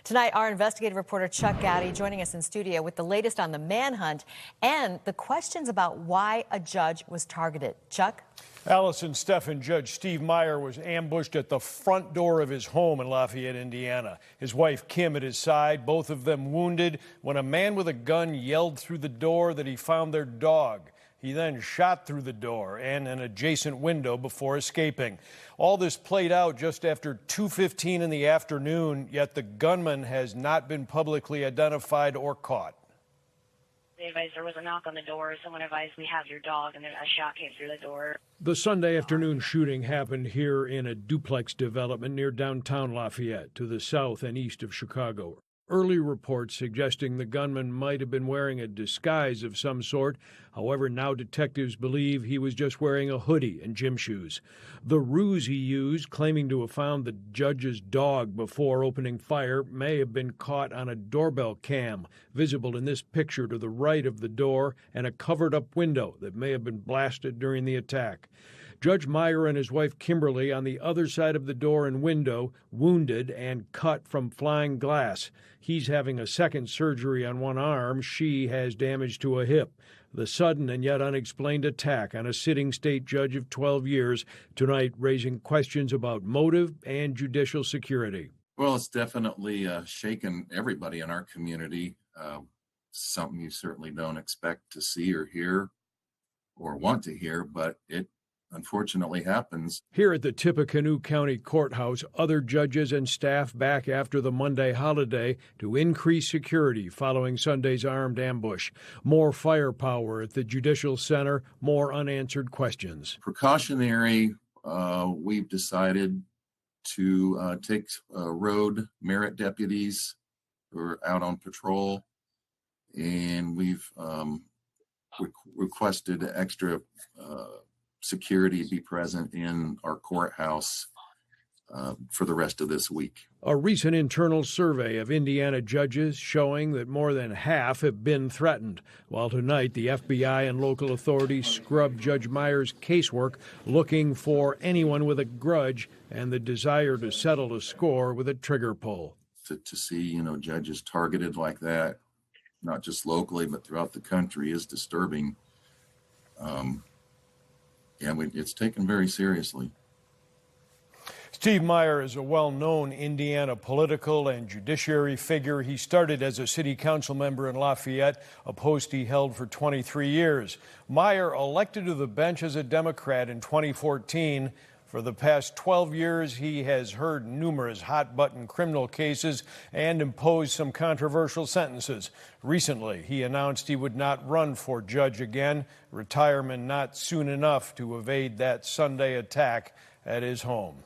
Tonight, our investigative reporter Chuck Goudie joining us in studio with the latest on the manhunt and the questions about why a judge was targeted. Chuck? Allison Steffen, Judge Steve Meyer was ambushed at the front door of his home in Lafayette, Indiana. His wife Kim at his side, both of them wounded when a man with a gun yelled through the door that he found their dog. He then shot through the door and an adjacent window before escaping. All this played out just after 2:15 in the afternoon, yet the gunman has not been publicly identified or caught. They advised there was a knock on the door. Someone advised, "We have your dog," and then a shot came through the door. The Sunday afternoon shooting happened here in a duplex development near downtown Lafayette, to the south and east of Chicago. Early reports suggesting the gunman might have been wearing a disguise of some sort. However, now detectives believe he was just wearing a hoodie and gym shoes. The ruse he used, claiming to have found the judge's dog before opening fire, may have been caught on a doorbell cam, visible in this picture to the right of the door, and a covered-up window that may have been blasted during the attack. Judge Meyer and his wife Kimberly on the other side of the door and window, wounded and cut from flying glass. He's having a second surgery on one arm. She has damage to a hip. The sudden and yet unexplained attack on a sitting state judge of 12 years tonight, raising questions about motive and judicial security. Well, it's definitely shaken everybody in our community. Something you certainly don't expect to see or hear or want to hear, but it unfortunately happens. Here at the Tippecanoe County Courthouse, other judges and staff back after the Monday holiday to increase security following Sunday's armed ambush. More firepower at the Judicial Center, more unanswered questions. Precautionary, we've decided to take road merit deputies who are out on patrol, and we've requested extra security be present in our courthouse for the rest of this week. A recent internal survey of Indiana judges showing that more than half have been threatened, while tonight the FBI and local authorities scrubbed Judge Meyer's casework, looking for anyone with a grudge and the desire to settle a score with a trigger pull. To see, judges targeted like that, not just locally, but throughout the country, is disturbing. It's taken very seriously. Steve Meyer is a well-known Indiana political and judiciary figure. He started as a city council member in Lafayette, a post he held for 23 years. Meyer elected to the bench as a Democrat in 2014. For the past 12 years, he has heard numerous hot-button criminal cases and imposed some controversial sentences. Recently, he announced he would not run for judge again, retirement not soon enough to evade that Sunday attack at his home.